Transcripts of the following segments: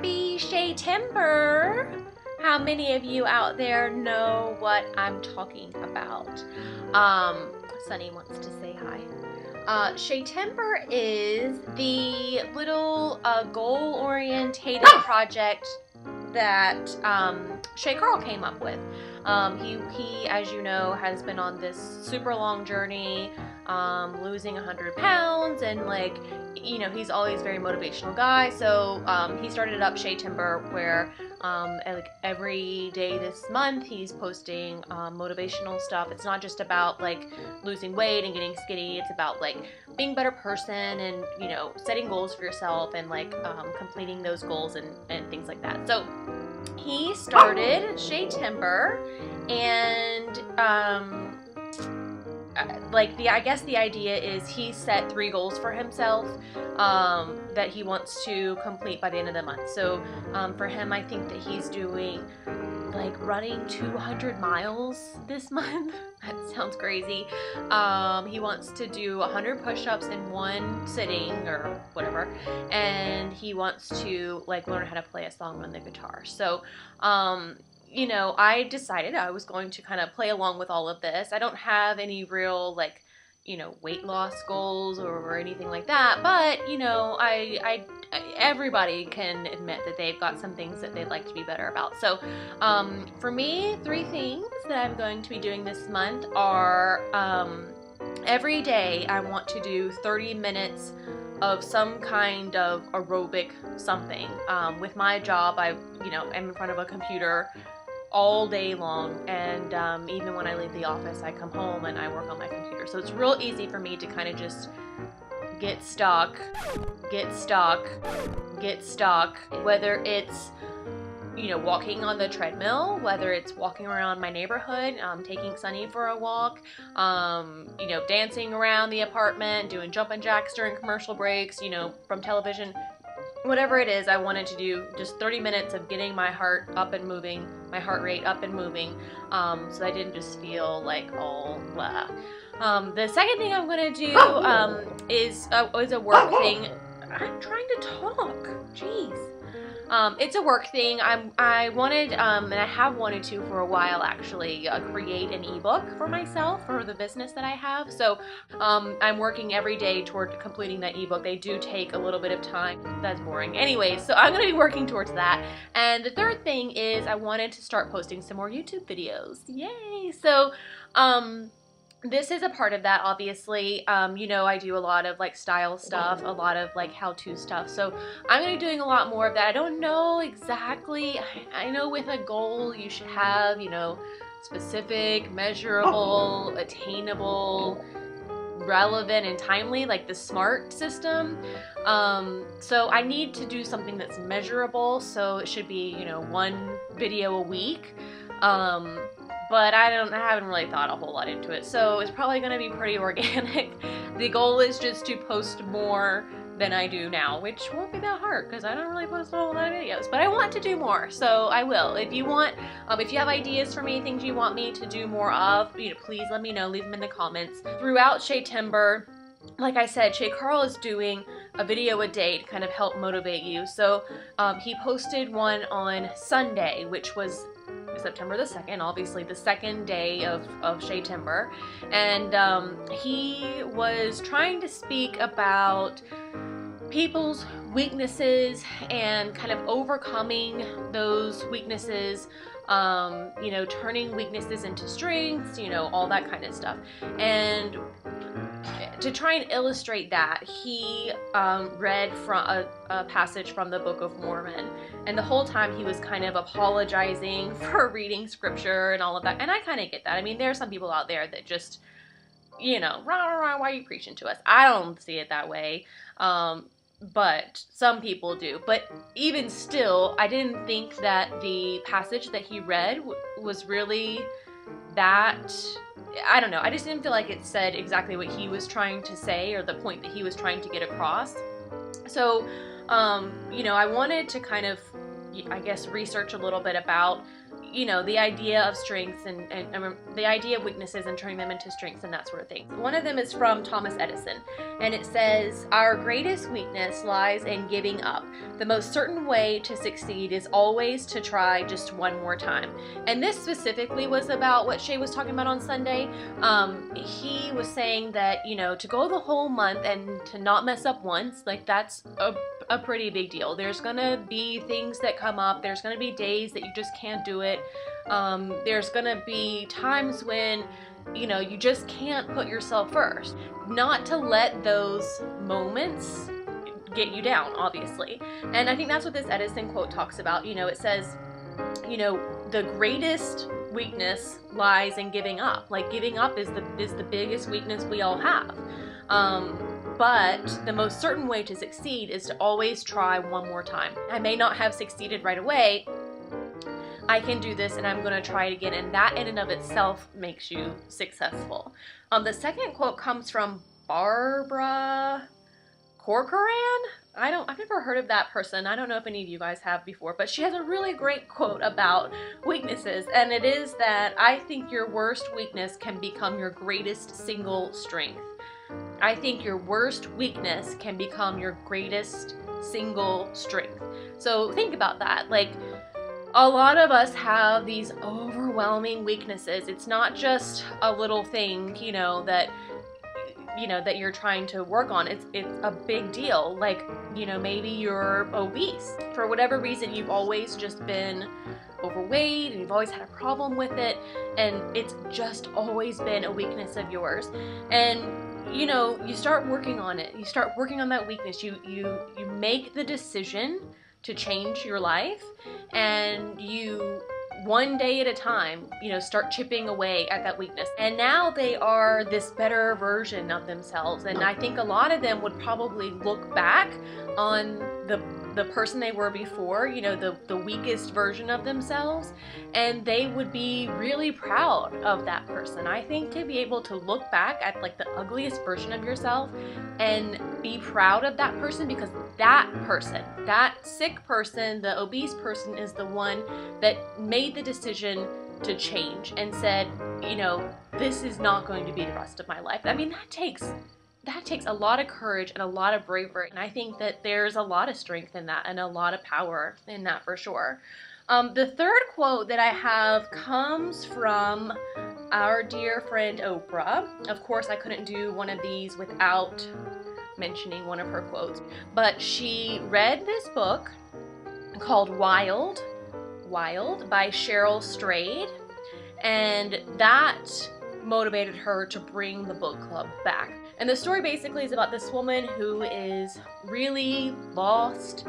Happy Shaytember! How many of you out there know what I'm talking about? Sunny wants to say hi. Shaytember is the little goal-orientated project that Shay Carl came up with. He, as you know, has been on this super long journey, losing 100 pounds, and like, you know, he's always very motivational guy. So he started up Shaytember, where like every day this month he's posting motivational stuff. It's not just about like losing weight and getting skinny. It's about like being a better person and, you know, setting goals for yourself and like completing those goals and things like that. So he started Shaytember, and I guess the idea is he set 3 goals for himself that he wants to complete by the end of the month. So for him, I think that he's doing like running 200 miles this month. That sounds crazy. He wants to do 100 push-ups in one sitting or whatever, and he wants to like learn how to play a song on the guitar. So you know, I decided I was going to kind of play along with all of this. I don't have any real, like, you know, weight loss goals or anything like that, but, you know, everybody can admit that they've got some things that they'd like to be better about. So, for me, 3 things that I'm going to be doing this month are, every day I want to do 30 minutes of some kind of aerobic something. With my job, you know, I'm in front of a computer all day long, and even when I leave the office, I come home and I work on my computer. So it's real easy for me to kind of just get stuck, whether it's, you know, walking on the treadmill, whether it's walking around my neighborhood, taking Sunny for a walk, you know, dancing around the apartment, doing jumping jacks during commercial breaks, you know, from television. Whatever it is, I wanted to do just 30 minutes of getting my heart up and moving, my heart rate up and moving, so I didn't just feel like all blah. The second thing I'm gonna do is a work thing. I'm trying to talk. Jeez. It's a work thing. I wanted, and I have wanted to for a while actually, create an ebook for myself for the business that I have. So I'm working every day toward completing that ebook. They do take a little bit of time. That's boring. Anyways, so I'm going to be working towards that. And the third thing is I wanted to start posting some more YouTube videos. Yay! So this is a part of that, obviously. You know, I do a lot of like style stuff, a lot of like how-to stuff. So I'm going to be doing a lot more of that. I don't know exactly. I know with a goal you should have, you know, specific, measurable, attainable, relevant, and timely, like the SMART system. So I need to do something that's measurable. So it should be, you know, 1 video a week. But I haven't really thought a whole lot into it, so it's probably going to be pretty organic. The goal is just to post more than I do now, which won't be that hard because I don't really post a whole lot of videos, but I want to do more, so I will. If you want, if you have ideas for me, things you want me to do more of, you know, please let me know, leave them in the comments. Throughout Shaytember, like I said, Shay Carl is doing a video a day to kind of help motivate you. So he posted one on Sunday, which was September the 2nd, obviously the 2nd day of Shaytember, and he was trying to speak about people's weaknesses and kind of overcoming those weaknesses, you know, turning weaknesses into strengths, you know, all that kind of stuff. And to try and illustrate that, he read from a passage from the Book of Mormon, and the whole time he was kind of apologizing for reading scripture and all of that, and I kind of get that. I mean, there are some people out there that just, you know, rah, rah, rah, why are you preaching to us? I don't see it that way, but some people do. But even still, I didn't think that the passage that he read was really that, I don't know, I just didn't feel like it said exactly what he was trying to say or the point that he was trying to get across. So, you know, I wanted to kind of, I guess, research a little bit about, you know, the idea of strengths and the idea of weaknesses and turning them into strengths and that sort of thing. One of them is from Thomas Edison, and it says, "Our greatest weakness lies in giving up. The most certain way to succeed is always to try just one more time." And this specifically was about what Shay was talking about on Sunday. He was saying that, you know, to go the whole month and to not mess up once, like that's a pretty big deal. There's gonna be things that come up. There's gonna be days that you just can't do it. There's gonna be times when, you know, you just can't put yourself first. Not to let those moments get you down, obviously. And I think that's what this Edison quote talks about. You know, it says, you know, the greatest weakness lies in giving up. Like, giving up is the biggest weakness we all have. But the most certain way to succeed is to always try one more time. I may not have succeeded right away. I can do this and I'm going to try it again, and that in and of itself makes you successful. The second quote comes from Barbara Corcoran. I've never heard of that person. I don't know if any of you guys have before, but she has a really great quote about weaknesses, and it is that I think your worst weakness can become your greatest single strength. I think your worst weakness can become your greatest single strength. So think about that. Like, a lot of us have these overwhelming weaknesses. It's not just a little thing, you know, that you're trying to work on. It's a big deal. Like, you know, maybe you're obese. For whatever reason, you've always just been overweight and you've always had a problem with it, and it's just always been a weakness of yours. And you know, you start working on it. You start working on that weakness. You make the decision to change your life, and you, one day at a time, you know, start chipping away at that weakness. And now they are this better version of themselves. And I think a lot of them would probably look back on the person they were before, you know, the weakest version of themselves, and they would be really proud of that person. I think to be able to look back at like the ugliest version of yourself and be proud of that person, because that person, that sick person, the obese person, is the one that made the decision to change and said, you know, this is not going to be the rest of my life. I mean, that takes a lot of courage and a lot of bravery, and I think that there's a lot of strength in that and a lot of power in that for sure. The third quote that I have comes from our dear friend Oprah. Of course, I couldn't do one of these without mentioning one of her quotes, but she read this book called Wild by Cheryl Strayed, and that motivated her to bring the book club back. And the story basically is about this woman who is really lost.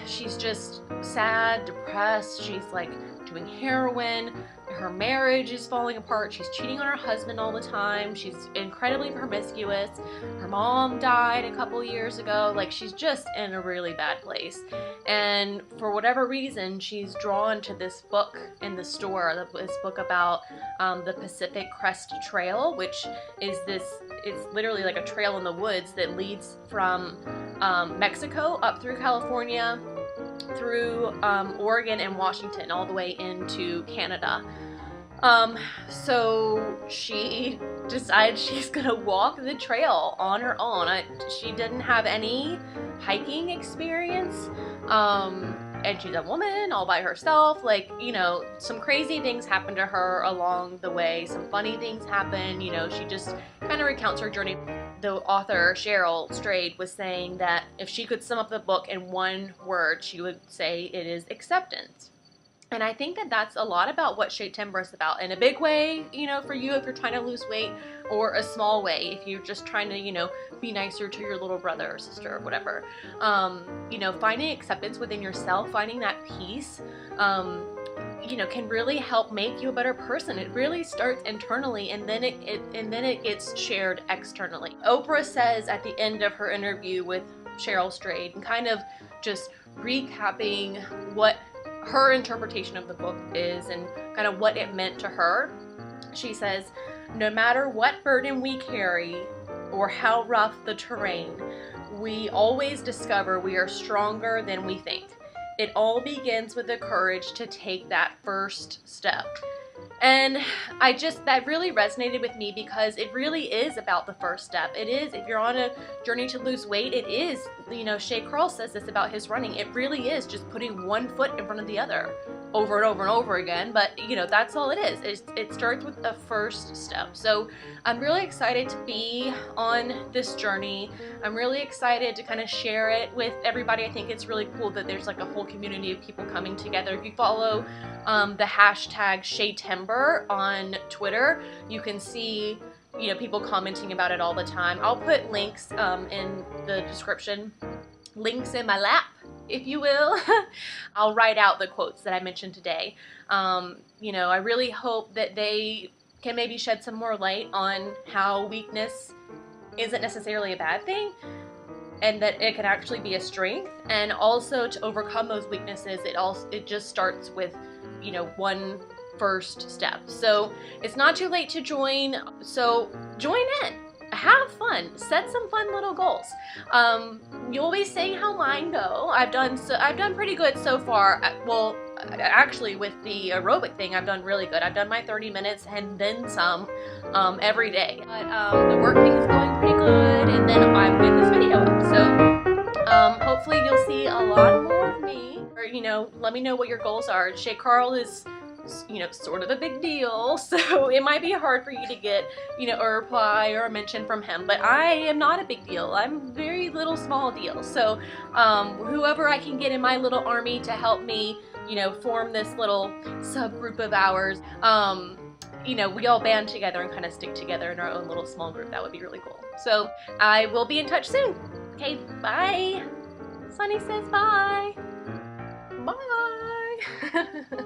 She's just sad, depressed. She's like doing heroin. Her marriage is falling apart. She's cheating on her husband all the time. She's incredibly promiscuous. Her mom died a couple years ago. Like, she's just in a really bad place. And for whatever reason, she's drawn to this book in the store, this book about the Pacific Crest Trail, which is it's literally like a trail in the woods that leads from Mexico up through California, through Oregon and Washington, all the way into Canada. So she decides she's gonna walk the trail on her own. She didn't have any hiking experience, and she's a woman all by herself. Like, you know, some crazy things happen to her along the way. Some funny things happen. You know, she just kind of recounts her journey. The author, Cheryl Strayed, was saying that if she could sum up the book in one word, she would say it is acceptance. And I think that that's a lot about what Shaytember is about, in a big way, you know, for you if you're trying to lose weight, or a small way if you're just trying to, you know, be nicer to your little brother or sister or whatever. You know, finding acceptance within yourself, finding that peace, you know, can really help make you a better person. It really starts internally, and then it gets shared externally. Oprah says at the end of her interview with Cheryl Strayed, and kind of just recapping what her interpretation of the book is and kind of what it meant to her, she says, "No matter what burden we carry or how rough the terrain, we always discover we are stronger than we think. it all begins with the courage to take that first step. And that really resonated with me because it really is about the first step. It is, if you're on a journey to lose weight, it is, Shay Carl says this about his running. It really is just putting one foot in front of the other over and over and over again. But, that's all it is. It starts with the first step. So I'm really excited to be on this journey. I'm really excited to kind of share it with everybody. I think it's really cool that there's like a whole community of people coming together. If you follow the hashtag Shaytember on Twitter, you can see people commenting about it all the time. I'll put links in the description, links in my lap, if you will. I'll write out the quotes that I mentioned today. I really hope that they can maybe shed some more light on how weakness isn't necessarily a bad thing, and that it can actually be a strength. And also, to overcome those weaknesses, it just starts with one first step. So it's not too late to join. So join in, have fun, set some fun little goals. You'll be saying how mine go. I've done pretty good so far. Well, actually, with the aerobic thing, I've done really good. I've done my 30 minutes and then some every day. But the work thing is going pretty good, and then I'm putting this video up. So hopefully you'll see a lot more of me. Or, let me know what your goals are. Shay Carl is, sort of a big deal, so it might be hard for you to get, a reply or a mention from him, but I am not a big deal. I'm very little small deal. So whoever I can get in my little army to help me, form this little subgroup of ours, we all band together and kind of stick together in our own little small group. That would be really cool. So I will be in touch soon. Okay, bye. Sunny says bye. Bye.